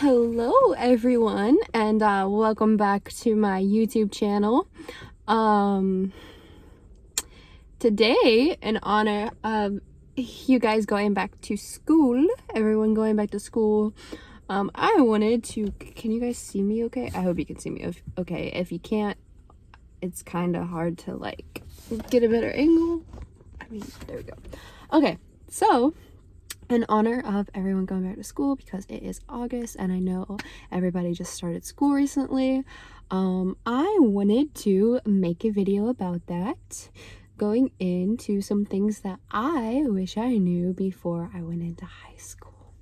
Hello everyone, and welcome back to my YouTube channel. Today, in honor of you guys going back to school, everyone going back to school, I wanted to, can you guys see me okay? I hope you can see me okay. If you can't, it's kind of hard to like get a better angle. I mean, there we go. Okay, so in honor of everyone going back to school, because it is August and I know everybody just started school recently, I wanted to make a video about that, going into some things that I wish I knew before I went into high school,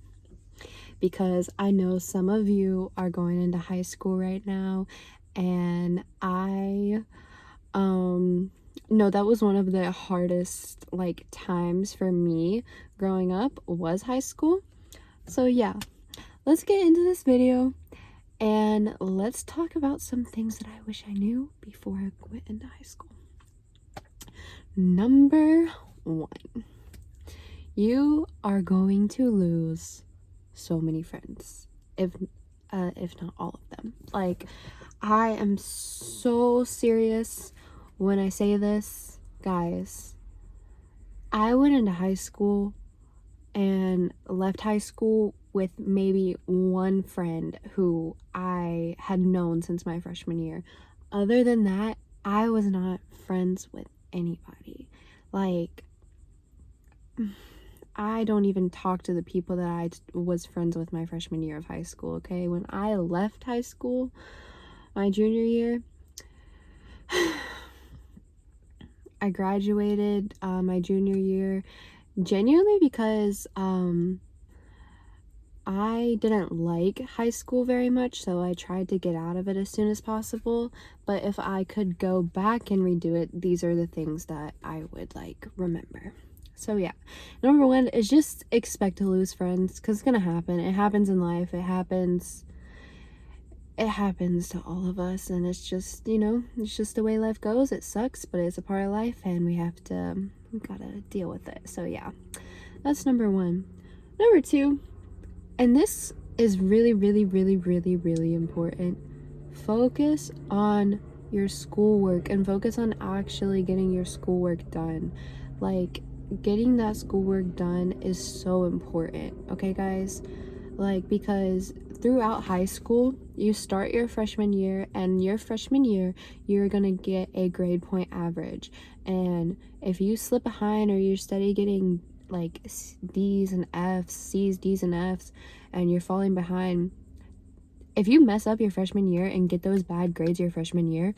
because I know some of you are going into high school right now, and I no, that was one of the hardest like times for me growing up, was high school. So yeah, let's get into this video and let's talk about some things that I wish I knew before I went into high school. Number 1, you are going to lose so many friends, if not all of them. Like, I am so serious when I say this, guys. I went into high school and left high school with maybe one friend who I had known since my freshman year. Other than that, I was not friends with anybody. Like, I don't even talk to the people that I was friends with my freshman year of high school, okay? When I left high school, my junior year, I graduated my junior year genuinely because I didn't like high school very much, so I tried to get out of it as soon as possible. But if I could go back and redo it, these are the things that I would like remember. So yeah, number 1 is just expect to lose friends, because it's gonna happen. It happens in life. It happens to all of us, and it's just, you know, it's just the way life goes. It sucks, but it's a part of life, and we gotta deal with it. So yeah, that's number 1. Number 2, and this is really, really, really, really, really important, focus on your schoolwork and focus on actually getting your schoolwork done. Like, getting that schoolwork done is so important, okay guys? Like, because throughout high school, you start your freshman year, and your freshman year, you're gonna get a grade point average. And if you slip behind, or you're steady getting like D's and F's, C's, D's and F's, and you're falling behind, if you mess up your freshman year and get those bad grades your freshman year,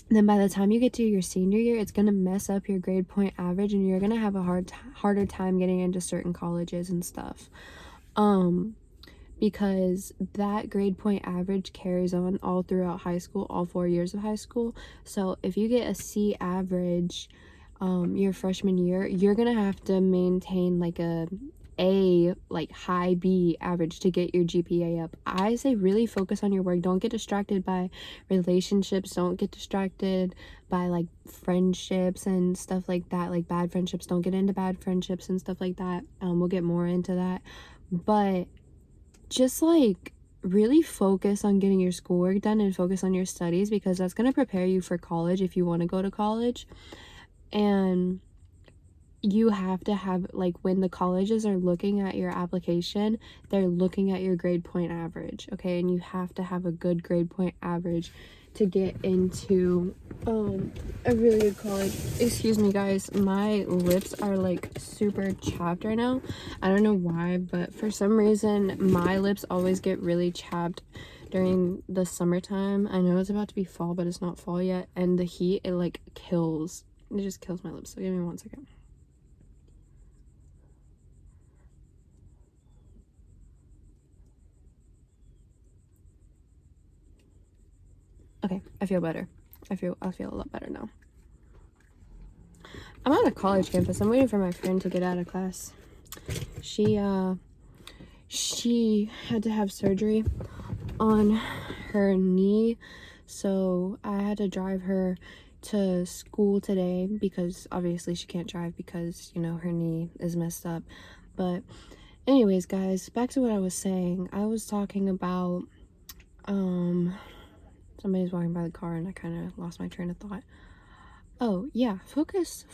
then by the time you get to your senior year, it's gonna mess up your grade point average, and you're gonna have a harder time getting into certain colleges and stuff. Because that grade point average carries on all throughout high school, all 4 years of high school. So if you get a C average your freshman year, you're gonna have to maintain like a like high B average to get your GPA up. I say really focus on your work. Don't get distracted by relationships. Don't get distracted by like friendships and stuff like that, like bad friendships. Don't get into bad friendships and stuff like that. We'll get more into that, but just like really focus on getting your schoolwork done and focus on your studies, because that's going to prepare you for college if you want to go to college. And you have to have, like, when the colleges are looking at your application, they're looking at your grade point average, okay? And you have to have a good grade point average to get into a really good college. Excuse me guys, my lips are like super chapped right now. I don't know why, but for some reason my lips always get really chapped during the summertime. I know it's about to be fall, but it's not fall yet, and the heat, it like kills, it just kills my lips. So give me 1 second. Okay, I feel better. I feel a lot better now. I'm on a college campus. I'm waiting for my friend to get out of class. She had to have surgery on her knee, so I had to drive her to school today, because obviously she can't drive because, you know, her knee is messed up. But Anyways, guys, back to what I was saying. I was talking about, somebody's walking by the car and I kind of lost my train of thought. Oh, yeah, focus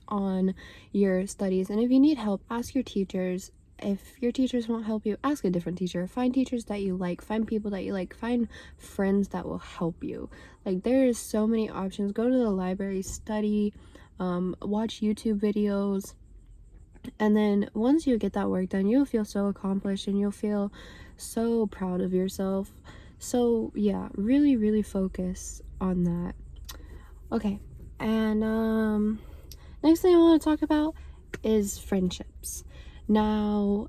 on your studies. And if you need help, ask your teachers. If your teachers won't help you, ask a different teacher. Find teachers that you like, find people that you like, find friends that will help you. Like, there is so many options. Go to the library, study, watch YouTube videos. And then once you get that work done, you'll feel so accomplished and you'll feel so proud of yourself. So yeah, really, really focus on that. Okay, and next thing I want to talk about is friendships. Now,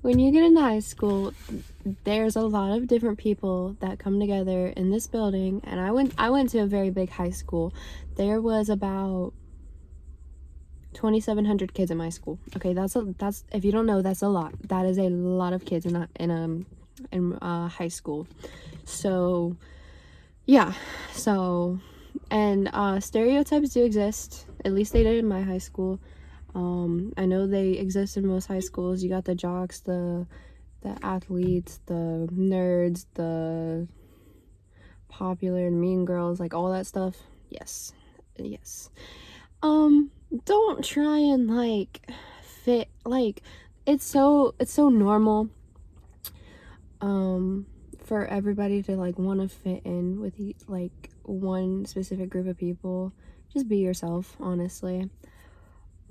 when you get into high school, there's a lot of different people that come together in this building, and I went to a very big high school. There was about 2,700 kids in my school. Okay, that's if you don't know, that's a lot. That is a lot of kids in high school. So yeah, so, and stereotypes do exist. At least they did in my high school. I know they exist in most high schools. You got the jocks, the athletes, the nerds, the popular and mean girls, like all that stuff. Yes. Don't try and like fit, like it's so normal for everybody to like want to fit in with like one specific group of people. Just be yourself, honestly.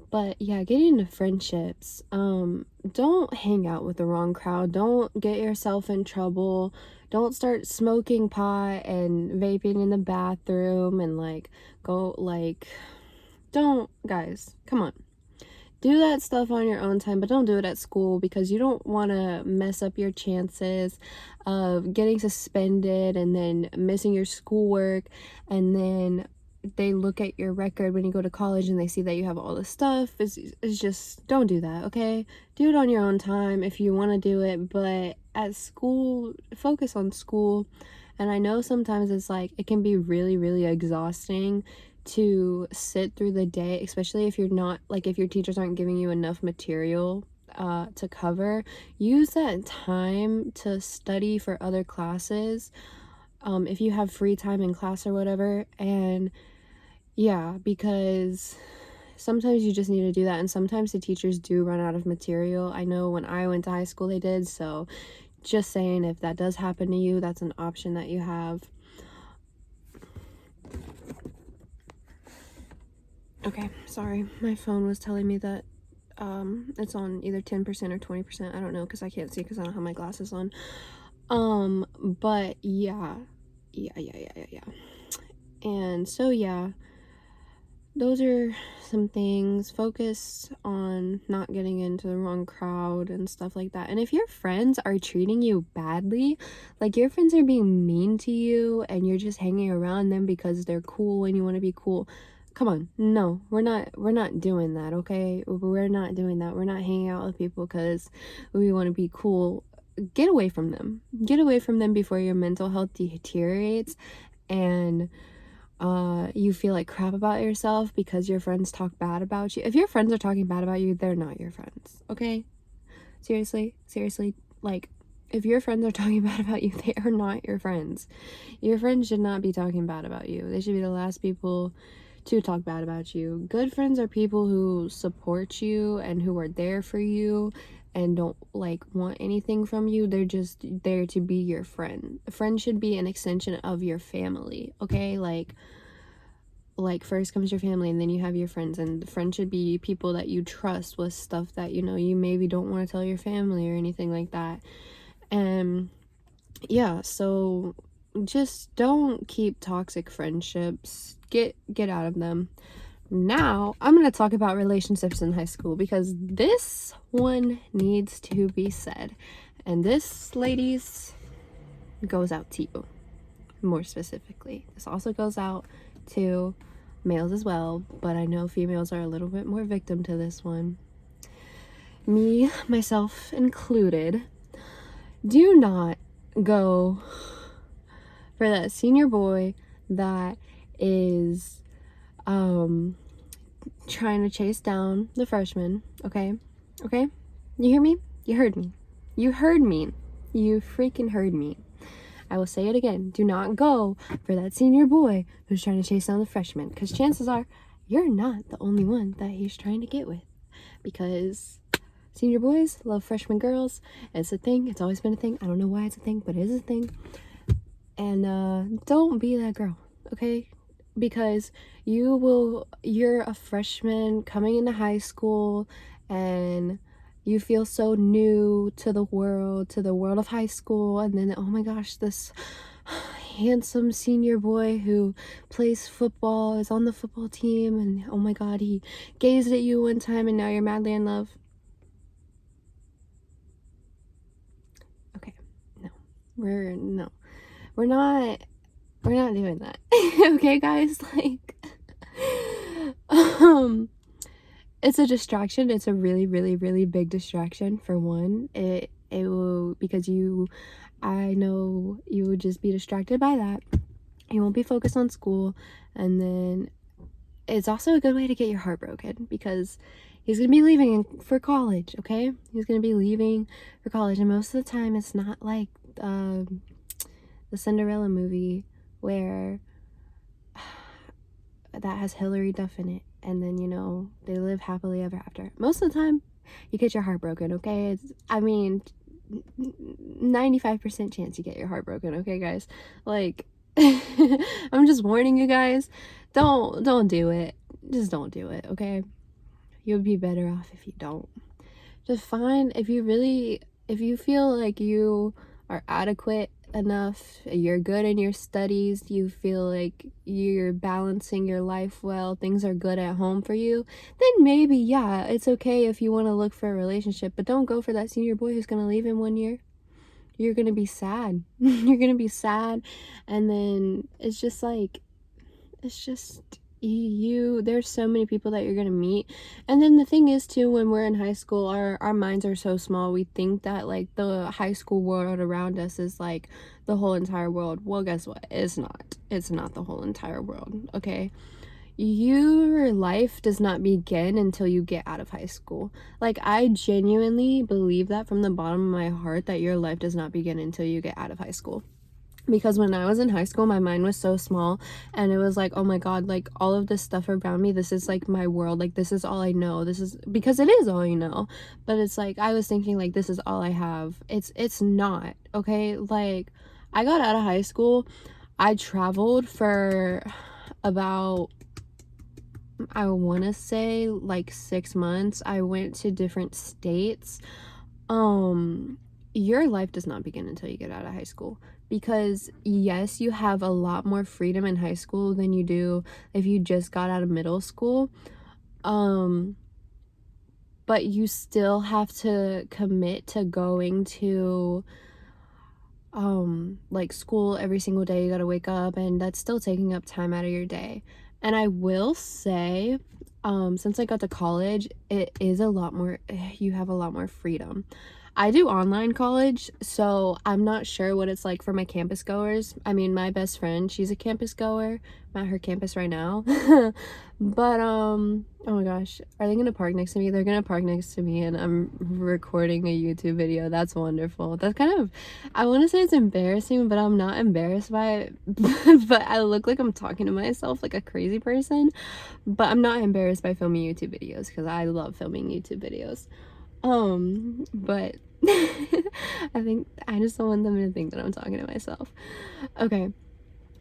But yeah, getting into friendships, don't hang out with the wrong crowd. Don't get yourself in trouble. Don't start smoking pot and vaping in the bathroom and like go like, don't, guys, come on. Do that stuff on your own time, but don't do it at school because you don't want to mess up your chances of getting suspended and then missing your schoolwork, and then they look at your record when you go to college and they see that you have all this stuff. It's just, don't do that, okay? Do it on your own time if you want to do it, but at school, focus on school. And I know sometimes it's like, it can be really, really exhausting to sit through the day, especially if you're not, like, if your teachers aren't giving you enough material to cover. Use that time to study for other classes, if you have free time in class or whatever. And yeah, because sometimes you just need to do that, and sometimes the teachers do run out of material. I know when I went to high school they did, so just saying, if that does happen to you, that's an option that you have. Okay, sorry, my phone was telling me that it's on either 10% or 20%. I don't know, because I can't see because I don't have my glasses on. But yeah. And so yeah, those are some things. Focus on not getting into the wrong crowd and stuff like that. And if your friends are treating you badly, like your friends are being mean to you and you're just hanging around them because they're cool and you want to be cool, come on. No, we're not doing that, okay? We're not doing that. We're not hanging out with people because we want to be cool. Get away from them. Get away from them before your mental health deteriorates and you feel like crap about yourself because your friends talk bad about you. If your friends are talking bad about you, they're not your friends, okay? Seriously, like, if your friends are talking bad about you, they are not your friends. Your friends should not be talking bad about you. They should be the last people to talk bad about you. Good friends are people who support you and who are there for you and don't like want anything from you. They're just there to be your friend. A friend should be an extension of your family, okay? Like first comes your family and then you have your friends, and the friends should be people that you trust with stuff that, you know, you maybe don't want to tell your family or anything like that. And yeah, so just don't keep toxic friendships. Get out of them. Now I'm going to talk about relationships in high school because this one needs to be said, and this, ladies, goes out to you more specifically. This also goes out to males as well, but I know females are a little bit more victim to this one. Me, myself included. Do not go for that senior boy that is trying to chase down the freshmen, okay? Okay? You hear me? You heard me. You heard me. You freaking heard me. I will say it again. Do not go for that senior boy who's trying to chase down the freshman, because chances are you're not the only one that he's trying to get with, because senior boys love freshman girls. It's a thing. It's always been a thing. I don't know why it's a thing, but it is a thing. And don't be that girl, okay? Because you're a freshman coming into high school, and you feel so new to the world of high school, and then, oh my gosh, this handsome senior boy who plays football is on the football team, and oh my god, he gazed at you one time and now you're madly in love. Okay, no, we're not doing that. Okay, guys, like, it's a distraction. It's a really, really, really big distraction. For one, it will, because I know you would just be distracted by that. You won't be focused on school, and then it's also a good way to get your heart broken, because he's gonna be leaving for college. Okay, he's gonna be leaving for college, and most of the time it's not like the Cinderella movie where that has Hilary Duff in it, and then, you know, they live happily ever after. Most of the time you get your heart broken, okay? 95% chance you get your heart broken, okay, guys? Like, I'm just warning you guys, don't do it. Just don't do it, okay? You would be better off if you don't. Just find, if you feel like you are adequate enough, you're good in your studies, you feel like you're balancing your life well, things are good at home for you, then maybe, yeah, it's okay if you want to look for a relationship, but don't go for that senior boy who's gonna leave in 1 year. You're gonna be sad. You're gonna be sad, and then it's just there's so many people that you're gonna meet. And then the thing is too, when we're in high school, our minds are so small, we think that like the high school world around us is like the whole entire world. Well, guess what? It's not the whole entire world, okay? Your life does not begin until you get out of high school. Like, I genuinely believe that from the bottom of my heart, that your life does not begin until you get out of high school. Because when I was in high school, my mind was so small, and it was like, oh my god, like, all of this stuff around me, this is like my world, like, this is all I know, this is, because it is all you know, but it's like, I was thinking like, this is all I have. It's not, okay? Like, I got out of high school, I traveled for about, I want to say like 6 months. I went to different states. Your life does not begin until you get out of high school, because yes, you have a lot more freedom in high school than you do if you just got out of middle school, but you still have to commit to going to like school every single day. You gotta wake up, and that's still taking up time out of your day. And I will say, since I got to college, it is a lot more, you have a lot more freedom. I do online college, so I'm not sure what it's like for my campus goers. I mean, my best friend, she's a campus goer. I'm at her campus right now. But, oh my gosh, are they gonna park next to me? They're gonna park next to me, and I'm recording a YouTube video. That's wonderful. That's kind of, I want to say it's embarrassing, but I'm not embarrassed by it. But I look like I'm talking to myself like a crazy person. But I'm not embarrassed by filming YouTube videos, because I love filming YouTube videos. But I think I just don't want them to think that I'm talking to myself. Okay.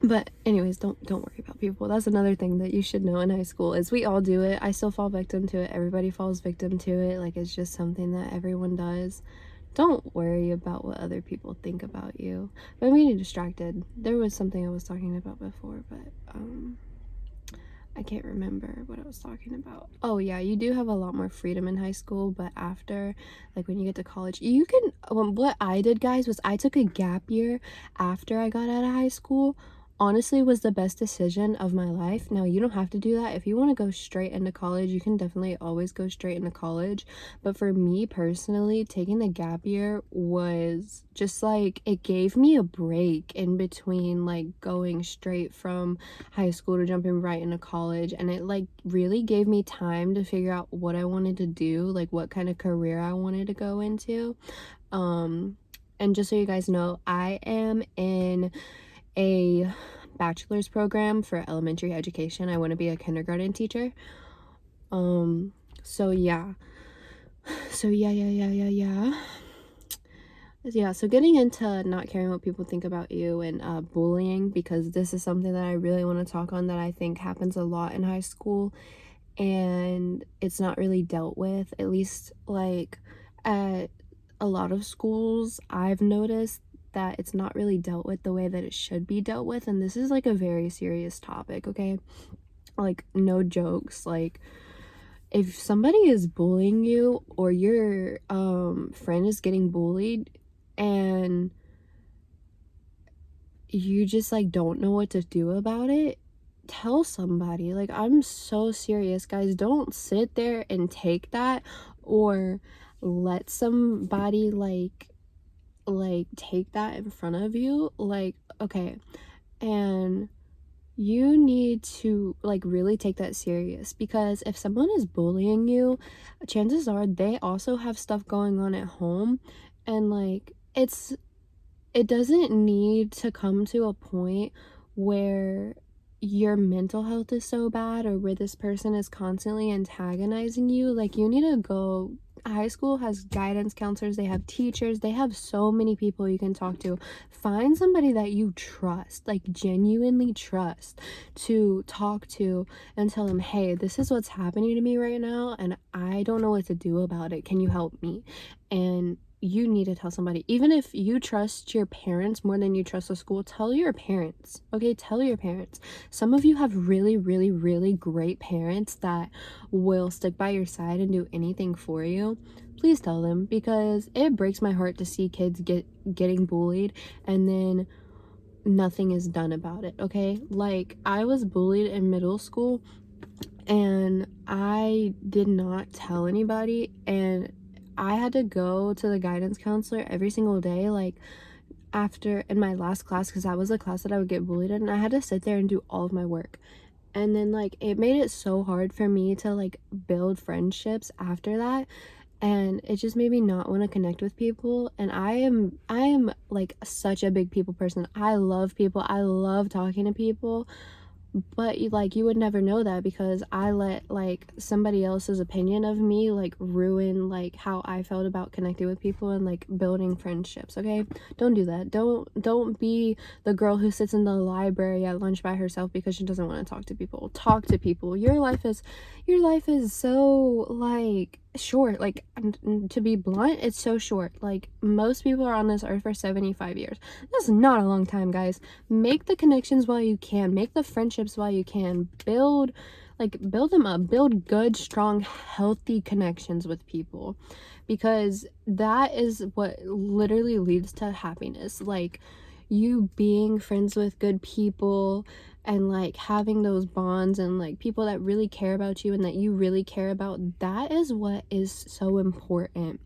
But anyways, don't worry about people. That's another thing that you should know in high school, is we all do it. I still fall victim to it. Everybody falls victim to it. Like, it's just something that everyone does. Don't worry about what other people think about you. But I'm getting distracted. There was something I was talking about before, but I can't remember what I was talking about. Oh yeah, you do have a lot more freedom in high school, but after, like, when you get to college, you can, what I did, guys, was I took a gap year after I got out of high school. honestly was the best decision of my life. Now, you don't have to do that. If you want to go straight into college, you can definitely always go straight into college. But for me personally, taking the gap year was just like, it gave me a break in between like going straight from high school to jumping right into college. And it like really gave me time to figure out what I wanted to do, like what kind of career I wanted to go into. And just so you guys know, I am in a bachelor's program for elementary education. I want to be a kindergarten teacher. So yeah. So yeah, so getting into not caring what people think about you and bullying, because this is something that I really want to talk on that I think happens a lot in high school and it's not really dealt with, at least like at a lot of schools. I've noticed that it's not really dealt with the way that it should be dealt with, and this is like a very serious topic, okay? Like, no jokes. Like, if somebody is bullying you or your friend is getting bullied and you just like don't know what to do about it, tell somebody. Like, I'm so serious, guys. Don't sit there and take that or let somebody like take that in front of you. Like, okay, and you need to like really take that serious, because if someone is bullying you, chances are they also have stuff going on at home, and like it doesn't need to come to a point where your mental health is so bad or where this person is constantly antagonizing you. Like, you need to go. High school has guidance counselors, they have teachers, they have so many people you can talk to. Find somebody that you trust, like genuinely trust, to talk to and tell them, hey, this is what's happening to me right now and I don't know what to do about it. Can you help me? And you need to tell somebody. Even if you trust your parents more than you trust the school, tell your parents. Okay, tell your parents. Some of you have really, really, really great parents that will stick by your side and do anything for you. Please tell them, because it breaks my heart to see kids getting bullied and then nothing is done about it. Okay, like, I was bullied in middle school and I did not tell anybody, and I had to go to the guidance counselor every single day, like after in my last class, because that was the class that I would get bullied in, and I had to sit there and do all of my work. And then like it made it so hard for me to like build friendships after that, and it just made me not want to connect with people. And I am like such a big people person. I love people, I love talking to people, but you would never know that, because I let like somebody else's opinion of me like ruin like how I felt about connecting with people and like building friendships. Okay, don't do that. Don't be the girl who sits in the library at lunch by herself because she doesn't want to talk to people. Talk to people. Your life is so like short. Like, to be blunt, it's so short. Like, most people are on this earth for 75 years. That's not a long time, guys. Make the connections while you can, make the friendships while you can, build them up, build good, strong, healthy connections with people, because that is what literally leads to happiness. Like, you being friends with good people and like having those bonds and like people that really care about you and that you really care about, that is what is so important.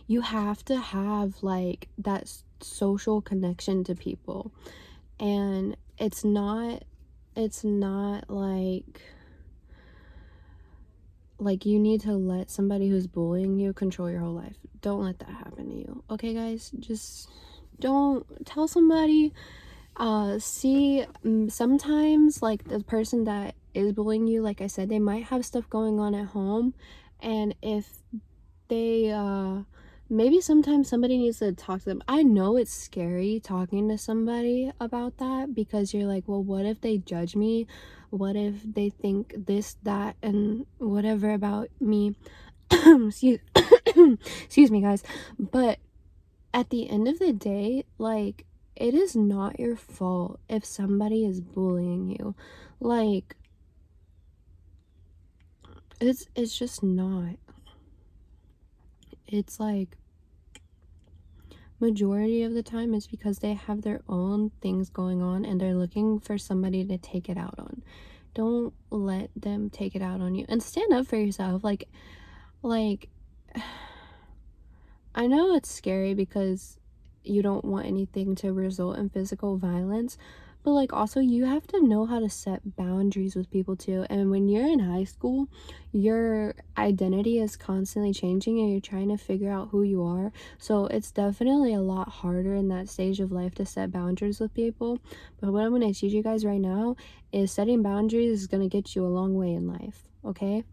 You have to have like that social connection to people, and it's not like you need to let somebody who's bullying you control your whole life. Don't let that happen to you. Okay, guys, just don't. Tell somebody. See, sometimes like the person that is bullying you, like I said, they might have stuff going on at home, and if they maybe sometimes somebody needs to talk to them. I know it's scary talking to somebody about that, because you're like, well, what if they judge me? What if they think this, that, and whatever about me? excuse, excuse me, guys. But at the end of the day, like, it is not your fault if somebody is bullying you. Like, it's just not. It's like, majority of the time it's because they have their own things going on and they're looking for somebody to take it out on. Don't let them take it out on you, and stand up for yourself. Like I know it's scary because you don't want anything to result in physical violence, but like also you have to know how to set boundaries with people too. And when you're in high school, your identity is constantly changing and you're trying to figure out who you are. So it's definitely a lot harder in that stage of life to set boundaries with people. But what I'm going to teach you guys right now is setting boundaries is going to get you a long way in life, okay?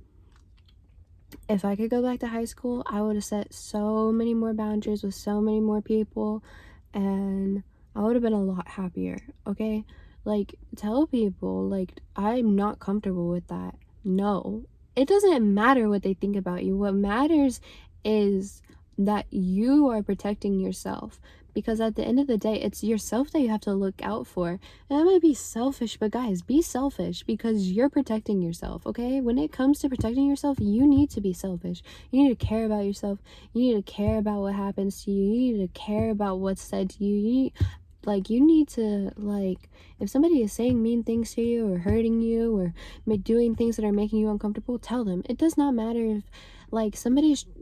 If I could go back to high school, I would have set so many more boundaries with so many more people, and I would have been a lot happier, okay? Like, tell people, like, I'm not comfortable with that. No. It doesn't matter what they think about you. What matters is that you are protecting yourself. Because at the end of the day, it's yourself that you have to look out for. And that might be selfish, but guys, be selfish because you're protecting yourself, okay? When it comes to protecting yourself, you need to be selfish. You need to care about yourself. You need to care about what happens to you. You need to care about what's said to you. You need to, like, if somebody is saying mean things to you or hurting you or doing things that are making you uncomfortable, tell them. It does not matter if, like,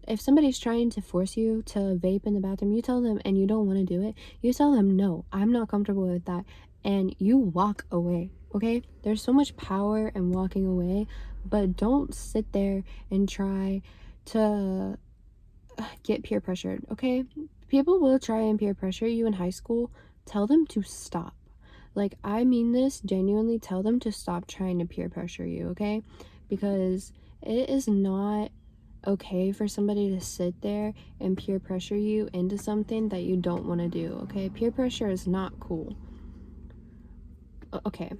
if somebody's trying to force you to vape in the bathroom, you tell them and you don't want to do it. You tell them, no, I'm not comfortable with that, and you walk away, okay? There's so much power in walking away, but don't sit there and try to get peer pressured, okay? People will try and peer pressure you in high school. Tell them to stop. Like, I mean this genuinely. Tell them to stop trying to peer pressure you, okay? Because it is not okay for somebody to sit there and peer pressure you into something that you don't want to do, okay? Peer pressure is not cool. Okay.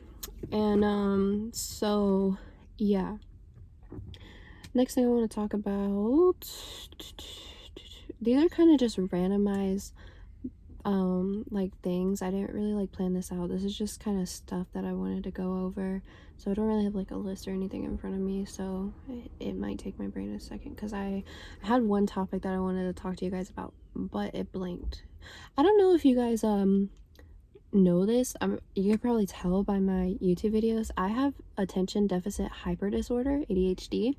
And so yeah, next thing I want to talk about, these are kind of just randomized like things. I didn't really like plan this out. This is just kind of stuff that I wanted to go over, so I don't really have like a list or anything in front of me, so it might take my brain a second because I had one topic that I wanted to talk to you guys about, but it blanked. I don't know if you guys know this. You can probably tell by my YouTube videos, I have attention deficit hyper disorder, ADHD.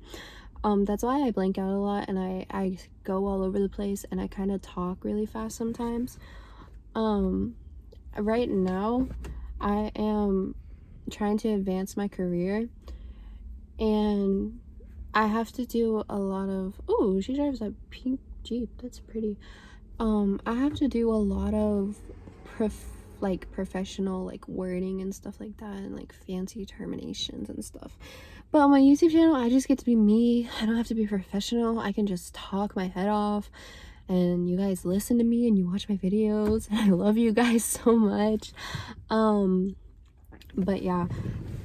That's why I blank out a lot and I go all over the place and I kind of talk really fast sometimes. Right now I am trying to advance my career and I have to do a lot of, oh, she drives a pink Jeep, that's pretty. I have to do a lot of professional like wording and stuff like that, and like fancy terminations and stuff. But on my YouTube channel, I just get to be me. I don't have to be professional. I can just talk my head off and you guys listen to me and you watch my videos. I love you guys so much. But yeah,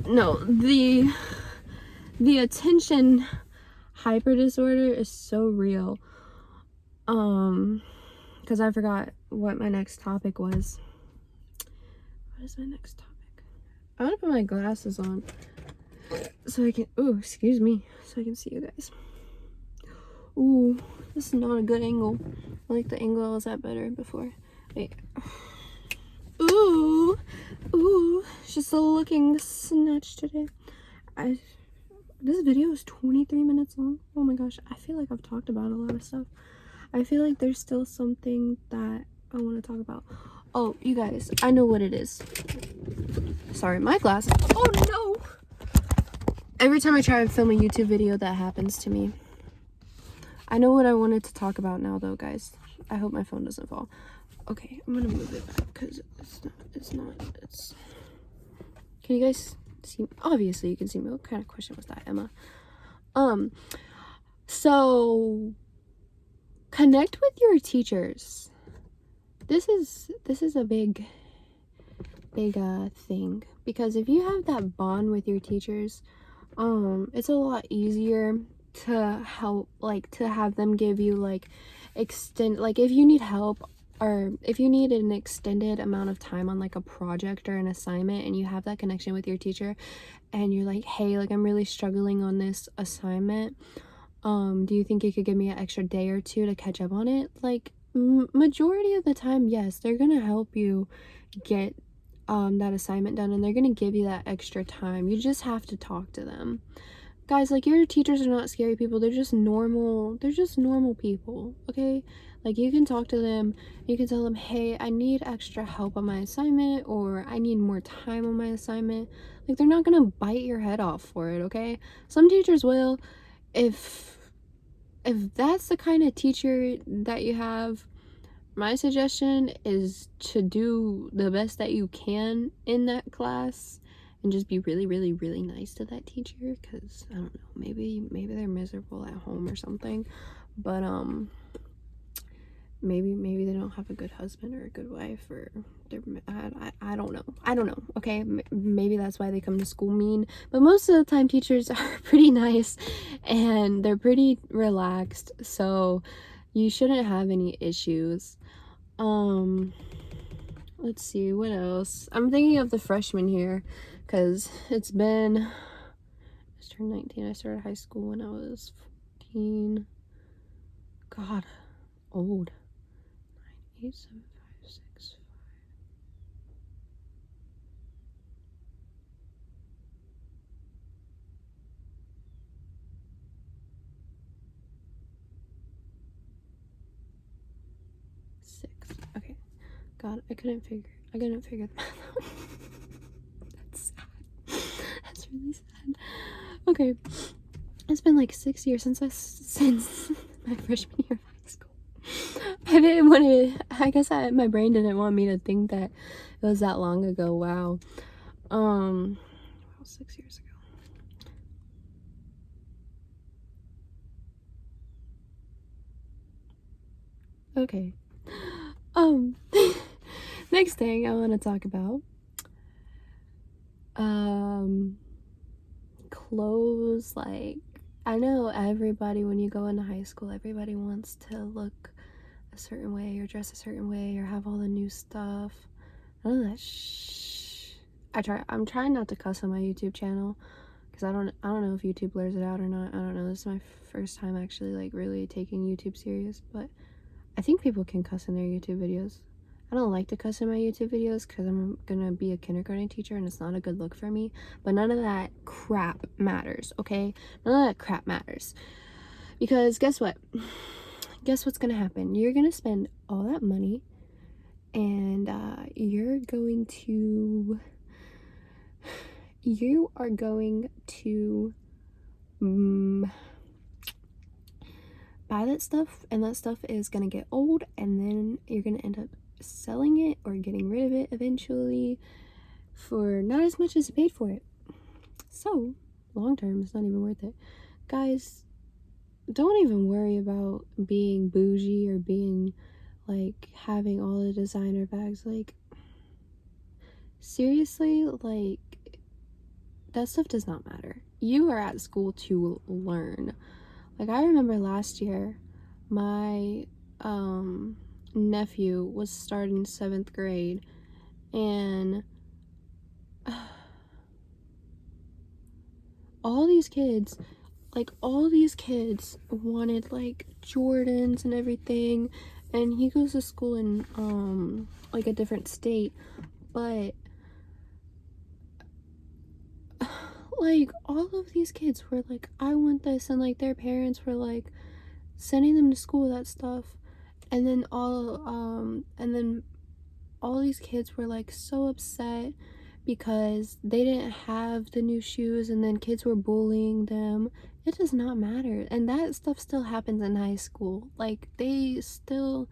no, the attention hyper disorder is so real. Because I forgot what my next topic was. What is my next topic? I want to put my glasses on so I can, oh, excuse me, so I can see you guys. Ooh, this is not a good angle. I like the angle I was at better before. Wait. Ooh, just looking snatch today. This video is 23 minutes long. Oh my gosh, I feel like I've talked about a lot of stuff. I feel like there's still something that I want to talk about. Oh, you guys, I know what it is. Sorry, my glasses. Oh no! Every time I try to film a YouTube video, that happens to me. I know what I wanted to talk about now, though, guys. I hope my phone doesn't fall. Okay, I'm gonna move it back because it's not. Can you guys see? Obviously, you can see me. What kind of question was that, Emma? So connect with your teachers. This is a big thing, because if you have that bond with your teachers, it's a lot easier to help, like, to have them give you like if you need help or if you need an extended amount of time on like a project or an assignment and you have that connection with your teacher and you're like, hey, like, I'm really struggling on this assignment, do you think you could give me an extra day or two to catch up on it? Like, Majority of the time, yes, they're gonna help you get that assignment done, and they're gonna give you that extra time. You just have to talk to them. Guys, like, your teachers are not scary people. They're just normal people, okay? Like, you can talk to them. You can tell them, hey, I need extra help on my assignment, or I need more time on my assignment. Like, they're not gonna bite your head off for it, okay? Some teachers will. If that's the kind of teacher that you have, my suggestion is to do the best that you can in that class and just be really, really, really nice to that teacher, because I don't know, maybe they're miserable at home or something. But maybe they don't have a good husband or a good wife, or they're I don't know. I don't know, okay? Maybe that's why they come to school mean. But most of the time teachers are pretty nice and they're pretty relaxed, so you shouldn't have any issues. Let's see, what else? I'm thinking of the freshman year, because I turned 19. I started high school when I was 14. God, old. 9, 8, 7, 5, 6, 6. Okay. God, I couldn't figure the math out. That's sad. That's really sad. Okay. It's been like 6 years since my freshman year of high school. I didn't want to. I guess my brain didn't want me to think that it was that long ago. Wow. 6 years ago. Okay. Next thing I want to talk about, clothes. Like, I know everybody, when you go into high school, everybody wants to look a certain way or dress a certain way or have all the new stuff. None of that I'm trying not to cuss on my YouTube channel, because I don't know if YouTube blurs it out or not. I don't know. This is my first time actually, like, really taking YouTube serious, but I think people can cuss in their YouTube videos. I don't like to cuss in my YouTube videos because I'm gonna be a kindergarten teacher and it's not a good look for me. But none of that crap matters, okay? None of that crap matters. Because guess what? Guess what's gonna happen? You're gonna spend all that money, and you are going to buy that stuff, and that stuff is gonna get old, and then you're gonna end up selling it or getting rid of it eventually for not as much as you paid for it. So long term, it's not even worth it. Guys, don't even worry about being bougie or being like having all the designer bags. Like, seriously, like, that stuff does not matter. You are at school to learn. Like, I remember last year, my nephew was starting 7th grade, and all these kids wanted like Jordans and everything, and he goes to school in like a different state, but like all of these kids were like, I want this, and like their parents were like sending them to school with that stuff, and then all these kids were like so upset because they didn't have the new shoes, and then kids were bullying them. It does not matter, and that stuff still happens in high school. Like, they still,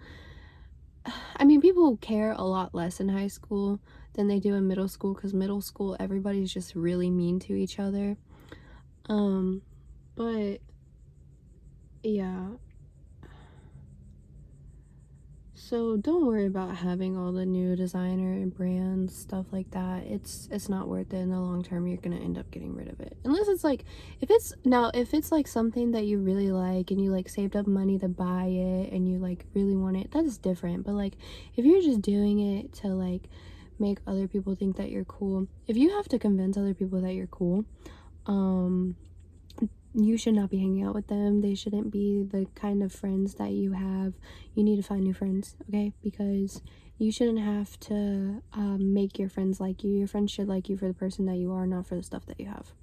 I mean, people care a lot less in high school than they do in middle school, because middle school everybody's just really mean to each other. But yeah, so don't worry about having all the new designer and brands, stuff like that. It's not worth it in the long term. You're gonna end up getting rid of it, unless it's like, if it's like something that you really like and you like saved up money to buy it and you like really want it, that's different. But like, if you're just doing it to like make other people think that you're cool, if you have to convince other people that you're cool, you should not be hanging out with them. They shouldn't be the kind of friends that you have. You need to find new friends, okay? Because you shouldn't have to make your friends like you. Your friends should like you for the person that you are, not for the stuff that you have.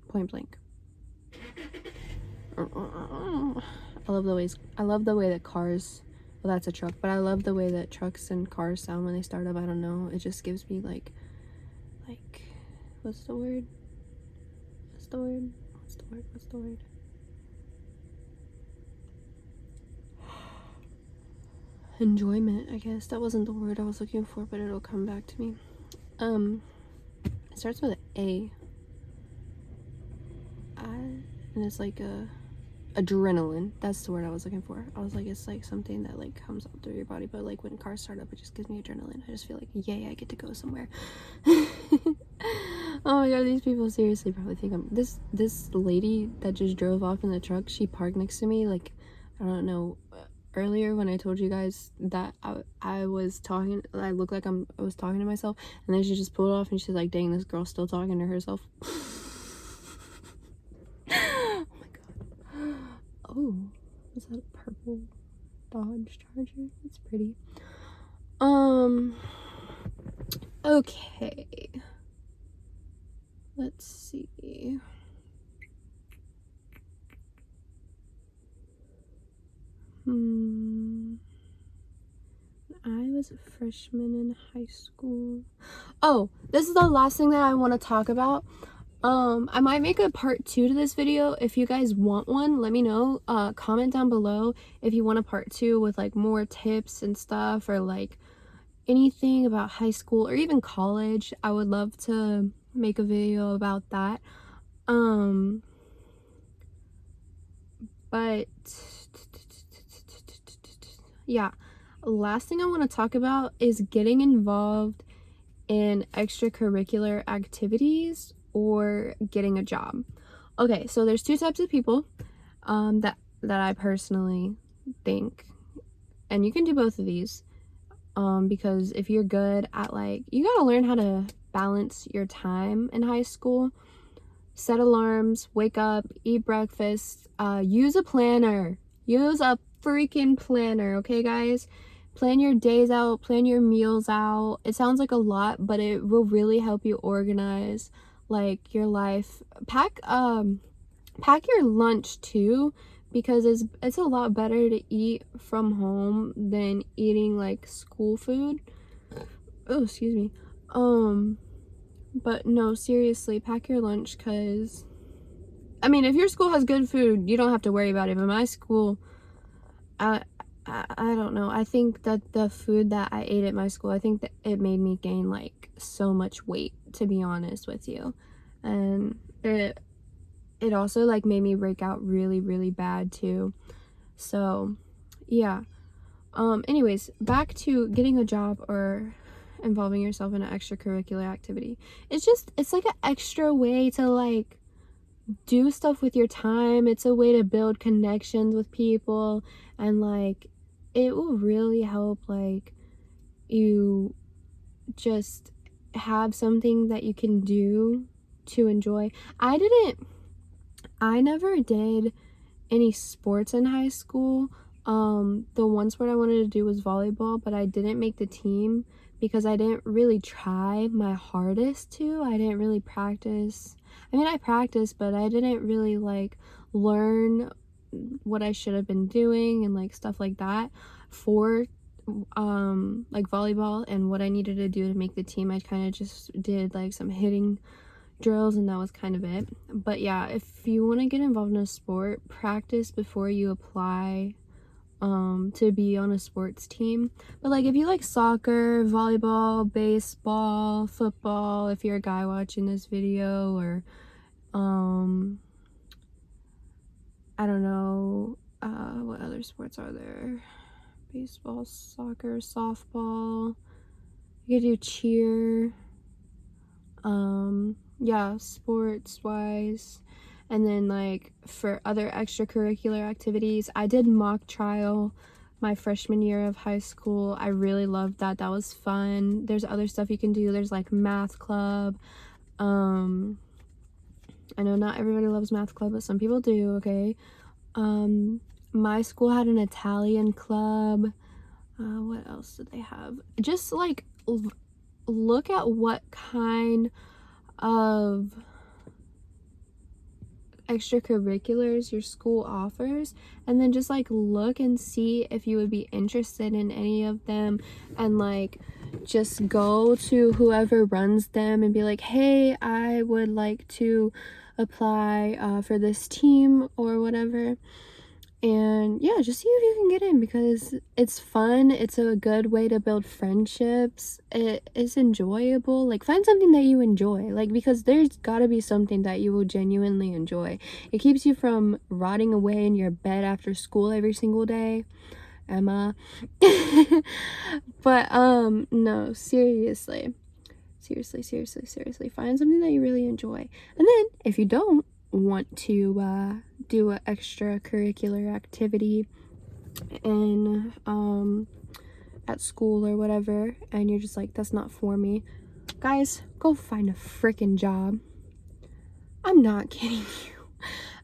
Point blank. I love the way that cars, well, that's a truck, but I love the way that trucks and cars sound when they start up. I don't know, it just gives me like what's the word enjoyment, I guess. That wasn't the word I was looking for, but it'll come back to me. It starts with an and it's like adrenaline. That's the word I was looking for. I was like, it's like something that like comes up through your body, but like when cars start up, it just gives me adrenaline. I just feel like, yay, I get to go somewhere. Oh my god, these people seriously probably think I'm this lady that just drove off in the truck. She parked next to me. Like, I don't know, earlier when I told you guys that I was talking, I look like I was talking to myself, and then she just pulled off and she's like, dang, this girl's still talking to herself. Oh my god. Oh, is that a purple Dodge Charger? That's pretty. Okay, let's see. I was a freshman in high school. Oh, this is the last thing that I want to talk about. I might make a part 2 to this video. If you guys want one, let me know. Comment down below if you want a part 2 with like more tips and stuff, or like anything about high school or even college. I would love to make a video about that. But yeah, last thing I want to talk about is getting involved in extracurricular activities or getting a job. Okay, so there's two types of people that I personally think, and you can do both of these, because if you're good at, like, you gotta learn how to balance your time in high school. Set alarms, wake up, eat breakfast, use a planner. Use a freaking planner, okay, guys? Plan your days out, plan your meals out. It sounds like a lot, but it will really help you organize like your life. Pack your lunch too, because it's a lot better to eat from home than eating like school food. Oh, excuse me. But no, seriously, pack your lunch, because I mean, if your school has good food, you don't have to worry about it. But my school, I don't know. I think that the food that I ate at my school, I think that it made me gain like so much weight, to be honest with you. And it also like made me break out really, really bad too. So yeah. Anyways, back to getting a job or involving yourself in an extracurricular activity. It's like an extra way to like do stuff with your time. It's a way to build connections with people, and like it will really help like you just have something that you can do to enjoy. I never did any sports in high school. The one sport I wanted to do was volleyball, but I didn't make the team because I didn't really try my hardest to. I didn't really practice. I mean, I practiced, but I didn't really like learn what I should have been doing and like stuff like that for like volleyball and what I needed to do to make the team. I kind of just did like some hitting drills, and that was kind of it. But yeah, if you want to get involved in a sport, practice before you apply to be on a sports team. But like if you like soccer, volleyball, baseball, football, if you're a guy watching this video, or I don't know, what other sports are there? Baseball, soccer, softball. You could do cheer. Yeah, sports wise. And then like for other extracurricular activities, I did mock trial my freshman year of high school. I really loved that. That was fun. There's other stuff you can do. There's like math club, I know not everybody loves math club, but some people do, okay? My school had an Italian club. What else did they have? Just like look at what kind of extracurriculars your school offers, and then just like look and see if you would be interested in any of them, and like just go to whoever runs them and be like, hey, I would like to apply for this team or whatever. And yeah, just see if you can get in, because it's fun. It's a good way to build friendships. It is enjoyable. Like, find something that you enjoy, like, because there's gotta be something that you will genuinely enjoy. It keeps you from rotting away in your bed after school every single day, Emma. But no, seriously, find something that you really enjoy. And then if you don't want to do an extracurricular activity in at school or whatever, and you're just like, that's not for me, guys, go find a freaking job. I'm not kidding you.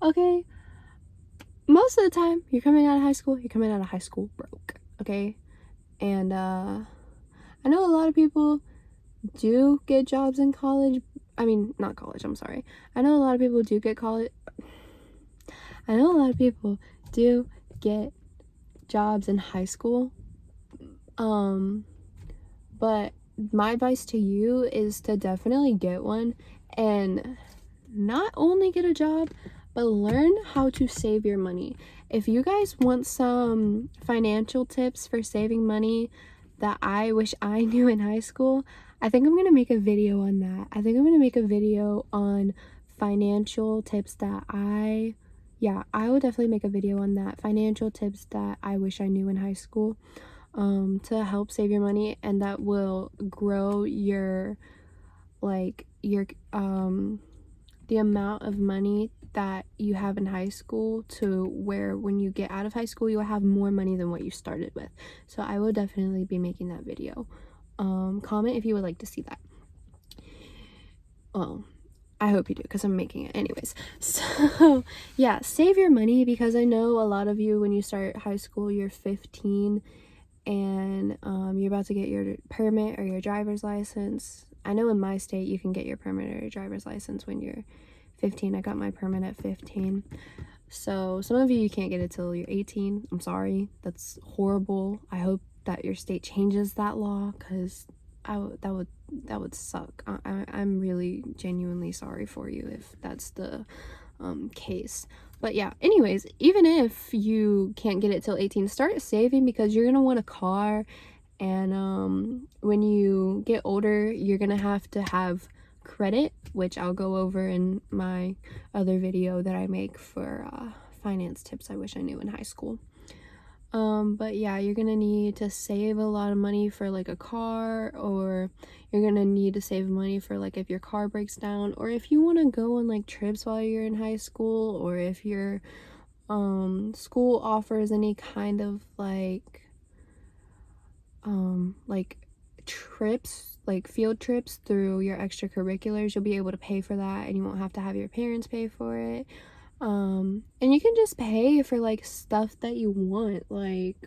Okay, most of the time you're coming out of high school broke, okay? And I know a lot of people do get jobs in college. I mean, not college, I'm sorry. I know a lot of people do get jobs in high school. But my advice to you is to definitely get one, and not only get a job, but learn how to save your money. If you guys want some financial tips for saving money that I wish I knew in high school, I think I'm gonna make a video on that. I think I'm gonna make a video on financial tips that I will definitely make a video on that. Financial tips that I wish I knew in high school, to help save your money, and that will grow your the amount of money that you have in high school, to where when you get out of high school, you'll have more money than what you started with. So I will definitely be making that video. Comment if you would like to see that. Well, I hope you do, because I'm making it anyways. So yeah, save your money, because I know a lot of you, when you start high school, you're 15 and you're about to get your permit or your driver's license. I know in my state you can get your permit or your driver's license when you're 15. I got my permit at 15. So some of you can't get it till you're 18. I'm sorry, that's horrible. I hope that your state changes that law, because that would suck. I'm really genuinely sorry for you if that's the case. But yeah, anyways, even if you can't get it till 18, start saving, because you're gonna want a car, and when you get older, you're gonna have to have credit, which I'll go over in my other video that I make for finance tips I wish I knew in high school. But yeah, you're gonna need to save a lot of money for like a car, or you're gonna need to save money for like if your car breaks down, or if you want to go on like trips while you're in high school, or if your school offers any kind of like trips, like field trips through your extracurriculars, you'll be able to pay for that, and you won't have to have your parents pay for it. And you can just pay for like stuff that you want. Like,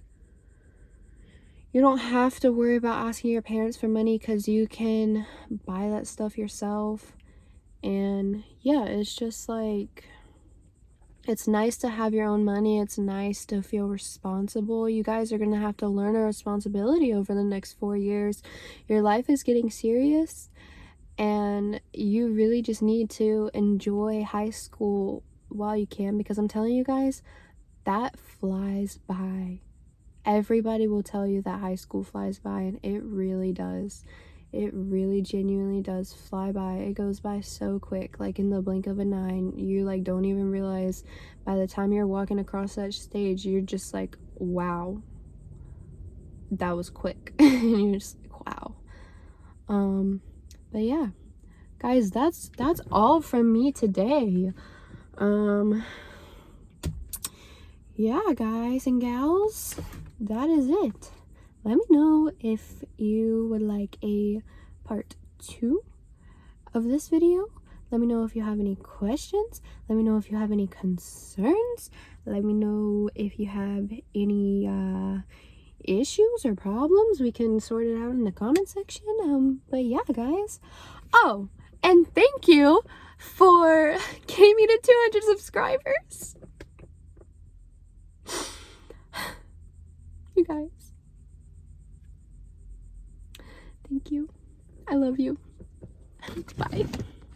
you don't have to worry about asking your parents for money, because you can buy that stuff yourself. And yeah, it's just like, it's nice to have your own money. It's nice to feel responsible. You guys are gonna have to learn a responsibility over the next 4 years. Your life is getting serious, and you really just need to enjoy high school while you can, because I'm telling you guys, that flies by. Everybody will tell you that high school flies by, and it really does. It really genuinely does fly by. It goes by so quick, like in the blink of an eye. You like don't even realize, by the time you're walking across that stage, you're just like, wow, that was quick. And you're just like, wow. But yeah, guys, that's all from me today. Yeah, guys and gals, that is it. Let me know if you would like a part 2 of this video. Let me know if you have any questions. Let me know if you have any concerns. Let me know if you have any issues or problems. We can sort it out in the comment section. But yeah, guys. Oh, and thank you for getting me to 200 subscribers. You guys. Thank you. I love you. Bye.